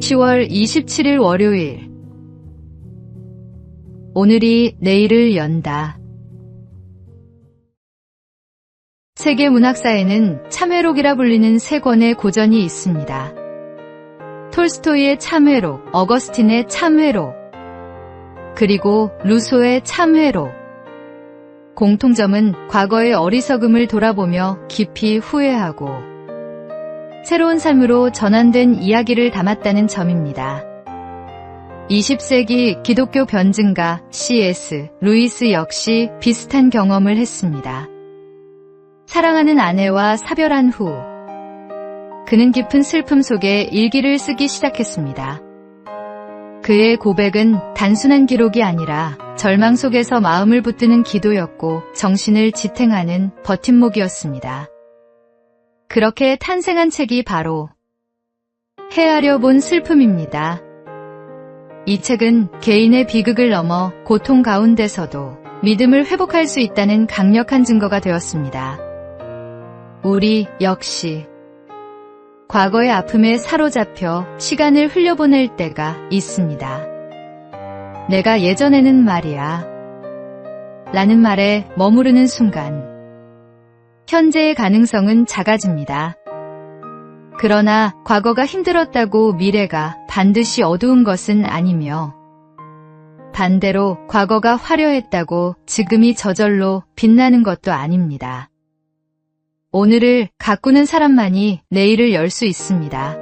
10월 27일 월요일. 오늘이 내일을 연다. 세계 문학사에는 참회록이라 불리는 세 권의 고전이 있습니다. 톨스토이의 참회록, 어거스틴의 참회록, 그리고 루소의 참회록. 공통점은 과거의 어리석음을 돌아보며 깊이 후회하고 새로운 삶으로 전환된 이야기를 담았다는 점입니다. 20세기 기독교 변증가 C.S. 루이스 역시 비슷한 경험을 했습니다. 사랑하는 아내와 사별한 후 그는 깊은 슬픔 속에 일기를 쓰기 시작했습니다. 그의 고백은 단순한 기록이 아니라 절망 속에서 마음을 붙드는 기도였고 정신을 지탱하는 버팀목이었습니다. 그렇게 탄생한 책이 바로 헤아려 본 슬픔입니다. 이 책은 개인의 비극을 넘어 고통 가운데서도 믿음을 회복할 수 있다는 강력한 증거가 되었습니다. 우리 역시 과거의 아픔에 사로잡혀 시간을 흘려보낼 때가 있습니다. 내가 예전에는 말이야 라는 말에 머무르는 순간 현재의 가능성은 작아집니다. 그러나 과거가 힘들었다고 미래가 반드시 어두운 것은 아니며 반대로 과거가 화려했다고 지금이 저절로 빛나는 것도 아닙니다. 오늘을 가꾸는 사람만이 내일을 열 수 있습니다.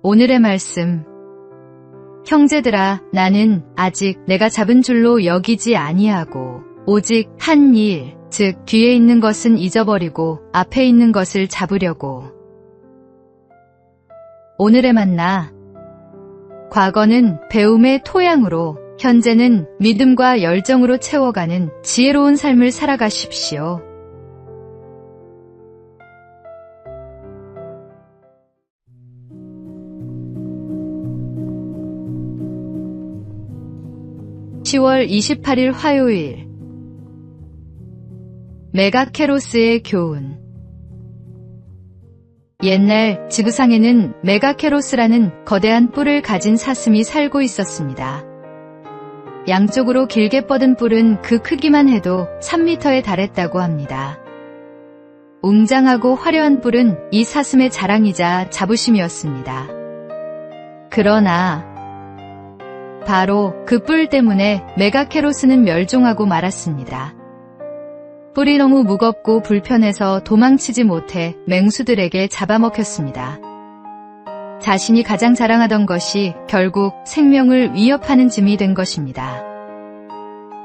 오늘의 말씀. 형제들아, 나는 아직 내가 잡은 줄로 여기지 아니하고 오직 한 일, 즉 뒤에 있는 것은 잊어버리고 앞에 있는 것을 잡으려고. 오늘의 만나. 과거는 배움의 토양으로, 현재는 믿음과 열정으로 채워가는 지혜로운 삶을 살아가십시오. (10월 28일) 화요일. 메가케로스의 교훈. 옛날 지구상에는 메가케로스라는 거대한 뿔을 가진 사슴이 살고 있었습니다. 양쪽으로 길게 뻗은 뿔은 그 크기만 해도 3m에 달했다고 합니다. 웅장하고 화려한 뿔은 이 사슴의 자랑이자 자부심이었습니다. 그러나 바로 그 뿔 때문에 메가케로스는 멸종하고 말았습니다. 뿔이 너무 무겁고 불편해서 도망치지 못해 맹수들에게 잡아먹혔습니다. 자신이 가장 자랑하던 것이 결국 생명을 위협하는 짐이 된 것입니다.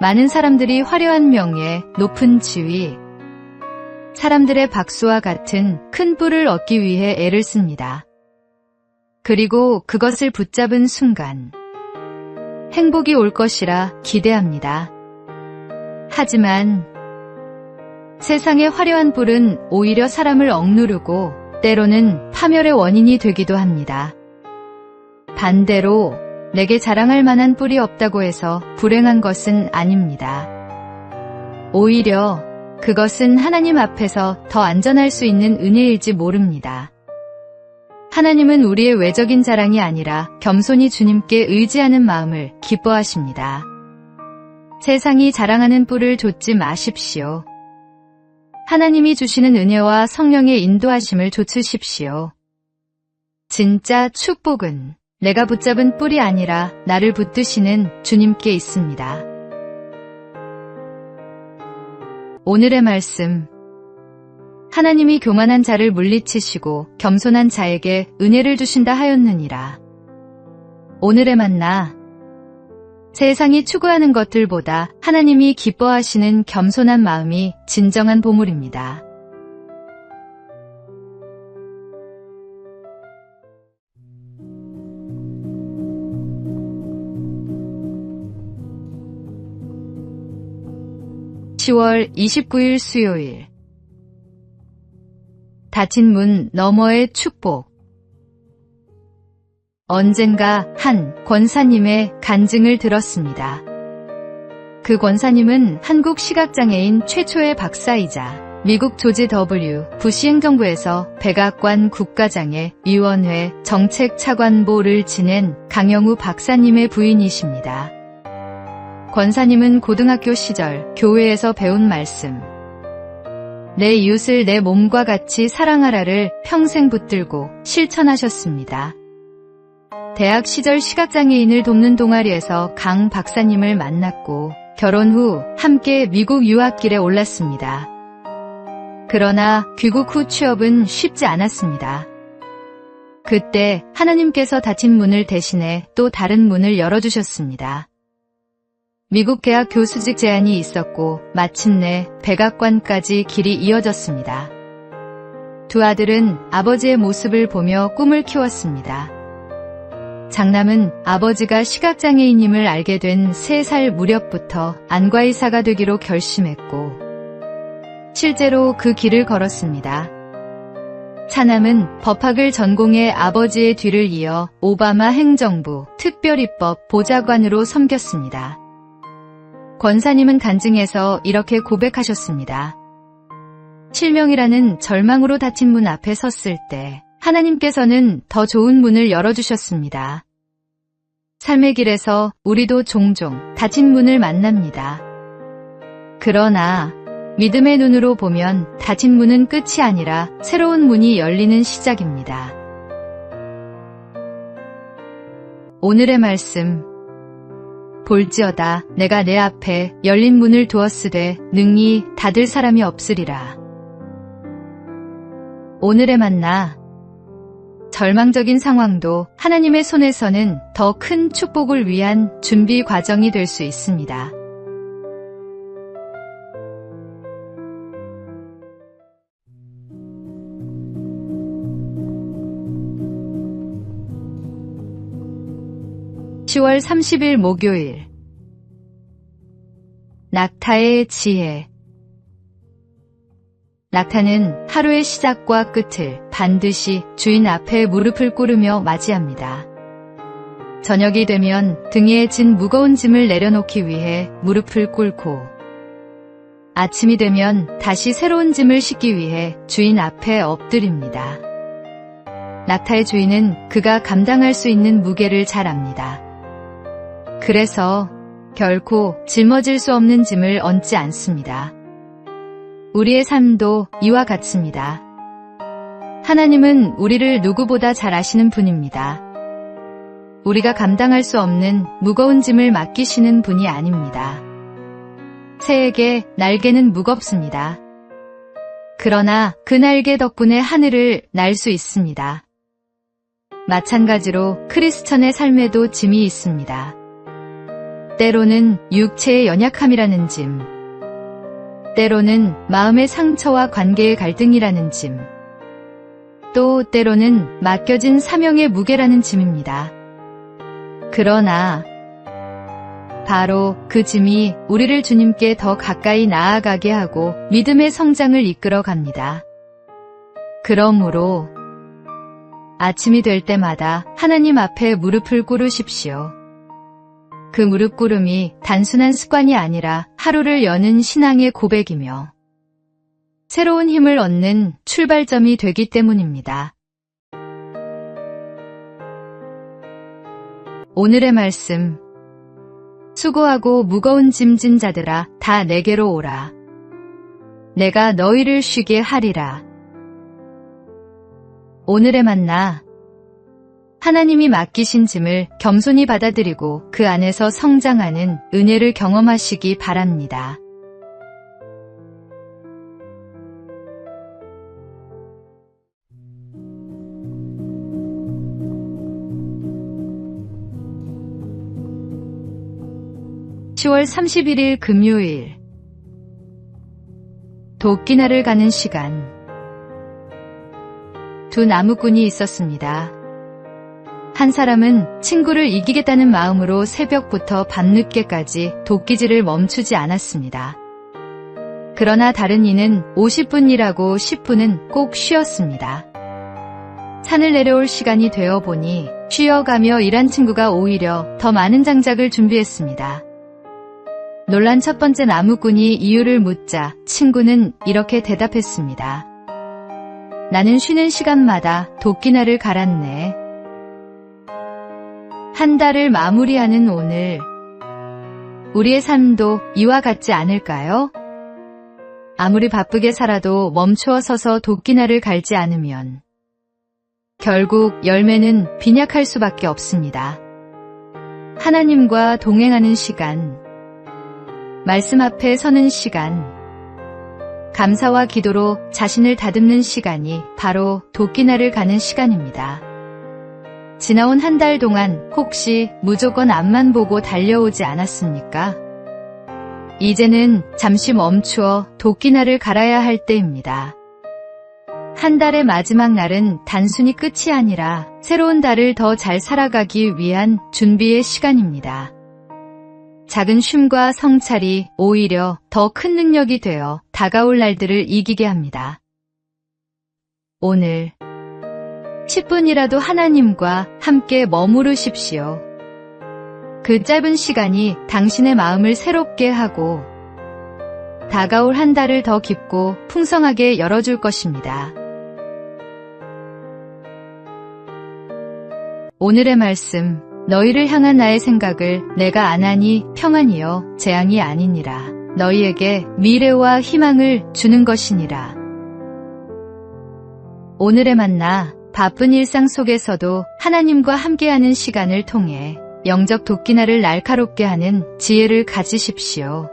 많은 사람들이 화려한 명예, 높은 지위, 사람들의 박수와 같은 큰 뿔을 얻기 위해 애를 씁니다. 그리고 그것을 붙잡은 순간 행복이 올 것이라 기대합니다. 하지만 세상의 화려한 뿔은 오히려 사람을 억누르고 때로는 파멸의 원인이 되기도 합니다. 반대로 내게 자랑할 만한 뿔이 없다고 해서 불행한 것은 아닙니다. 오히려 그것은 하나님 앞에서 더 안전할 수 있는 은혜일지 모릅니다. 하나님은 우리의 외적인 자랑이 아니라 겸손히 주님께 의지하는 마음을 기뻐하십니다. 세상이 자랑하는 뿔을 좇지 마십시오. 하나님이 주시는 은혜와 성령의 인도하심을 좇으십시오. 진짜 축복은 내가 붙잡은 뿔이 아니라 나를 붙드시는 주님께 있습니다. 오늘의 말씀. 하나님이 교만한 자를 물리치시고 겸손한 자에게 은혜를 주신다 하였느니라. 오늘의 만나. 세상이 추구하는 것들보다 하나님이 기뻐하시는 겸손한 마음이 진정한 보물입니다. (10월 29일) 수요일. 닫힌 문 너머의 축복. 언젠가 한 권사님의 간증을 들었습니다. 그 권사님은 한국 시각장애인 최초의 박사이자 미국 조지 W. 부시 행정부에서 백악관 국가장애 위원회 정책차관보를 지낸 강영우 박사님의 부인이십니다. 권사님은 고등학교 시절 교회에서 배운 말씀, 내 이웃을 내 몸과 같이 사랑하라를 평생 붙들고 실천하셨습니다. 대학 시절 시각장애인을 돕는 동아리에서 강 박사님을 만났고 결혼 후 함께 미국 유학길에 올랐습니다. 그러나 귀국 후 취업은 쉽지 않았습니다. 그때 하나님께서 닫힌 문을 대신해 또 다른 문을 열어주셨습니다. 미국 대학 교수직 제안이 있었고 마침내 백악관까지 길이 이어졌습니다. 두 아들은 아버지의 모습을 보며 꿈을 키웠습니다. 장남은 아버지가 시각장애인임을 알게 된 3살 무렵부터 안과의사가 되기로 결심했고 실제로 그 길을 걸었습니다. 차남은 법학을 전공해 아버지의 뒤를 이어 오바마 행정부 특별입법 보좌관으로 섬겼습니다. 권사님은 간증에서 이렇게 고백하셨습니다. 실명이라는 절망으로 닫힌 문 앞에 섰을 때 하나님께서는 더 좋은 문을 열어주셨습니다. 삶의 길에서 우리도 종종 닫힌 문을 만납니다. 그러나 믿음의 눈으로 보면 닫힌 문은 끝이 아니라 새로운 문이 열리는 시작입니다. 오늘의 말씀. 볼지어다 내가 내 앞에 열린 문을 두었으되 능히 닫을 사람이 없으리라. 오늘의 만나. 절망적인 상황도 하나님의 손에서는 더 큰 축복을 위한 준비 과정이 될 수 있습니다. (10월 30일) 목요일. 낙타의 지혜. 낙타는 하루의 시작과 끝을 반드시 주인 앞에 무릎을 꿇으며 맞이합니다. 저녁이 되면 등에 진 무거운 짐을 내려놓기 위해 무릎을 꿇고 아침이 되면 다시 새로운 짐을 싣기 위해 주인 앞에 엎드립니다. 낙타의 주인은 그가 감당할 수 있는 무게를 잘 압니다. 그래서 결코 짊어질 수 없는 짐을 얹지 않습니다. 우리의 삶도 이와 같습니다. 하나님은 우리를 누구보다 잘 아시는 분입니다. 우리가 감당할 수 없는 무거운 짐을 맡기시는 분이 아닙니다. 새에게 날개는 무겁습니다. 그러나 그 날개 덕분에 하늘을 날 수 있습니다. 마찬가지로 크리스천의 삶에도 짐이 있습니다. 때로는 육체의 연약함이라는 짐, 때로는 마음의 상처와 관계의 갈등이라는 짐, 또 때로는 맡겨진 사명의 무게라는 짐입니다. 그러나 바로 그 짐이 우리를 주님께 더 가까이 나아가게 하고 믿음의 성장을 이끌어 갑니다. 그러므로 아침이 될 때마다 하나님 앞에 무릎을 꿇으십시오. 그 무릎 꿇음이 단순한 습관이 아니라 하루를 여는 신앙의 고백이며 새로운 힘을 얻는 출발점이 되기 때문입니다. 오늘의 말씀. 수고하고 무거운 짐진 자들아 다 내게로 오라. 내가 너희를 쉬게 하리라. 오늘의 만나. 하나님이 맡기신 짐을 겸손히 받아들이고 그 안에서 성장하는 은혜를 경험하시기 바랍니다. (10월 31일) 금요일. 도끼날을 가는 시간. 두 나무꾼이 있었습니다. 한 사람은 친구를 이기겠다는 마음으로 새벽부터 밤늦게까지 도끼질을 멈추지 않았습니다. 그러나 다른 이는 50분 일하고 10분은 꼭 쉬었습니다. 산을 내려올 시간이 되어 보니 쉬어가며 일한 친구가 오히려 더 많은 장작을 준비했습니다. 놀란 첫 번째 나무꾼이 이유를 묻자 친구는 이렇게 대답했습니다. 나는 쉬는 시간마다 도끼날을 갈았네. 한 달을 마무리하는 오늘, 우리의 삶도 이와 같지 않을까요? 아무리 바쁘게 살아도 멈추어 서서 도끼날을 갈지 않으면 결국 열매는 빈약할 수밖에 없습니다. 하나님과 동행하는 시간, 말씀 앞에 서는 시간, 감사와 기도로 자신을 다듬는 시간이 바로 도끼날을 가는 시간입니다. 지나온 한 달 동안 혹시 무조건 앞만 보고 달려오지 않았습니까? 이제는 잠시 멈추어 도끼날을 갈아야 할 때입니다. 한 달의 마지막 날은 단순히 끝이 아니라 새로운 달을 더 잘 살아가기 위한 준비의 시간입니다. 작은 쉼과 성찰이 오히려 더 큰 능력이 되어 다가올 날들을 이기게 합니다. 오늘 10분이라도 하나님과 함께 머무르십시오. 그 짧은 시간이 당신의 마음을 새롭게 하고 다가올 한 달을 더 깊고 풍성하게 열어줄 것입니다. 오늘의 말씀, 너희를 향한 나의 생각을 내가 아나니 평안이요 재앙이 아니니라. 너희에게 미래와 희망을 주는 것이니라. 오늘의 만나, 바쁜 일상 속에서도 하나님과 함께하는 시간을 통해 영적 도끼날을 날카롭게 하는 지혜를 가지십시오.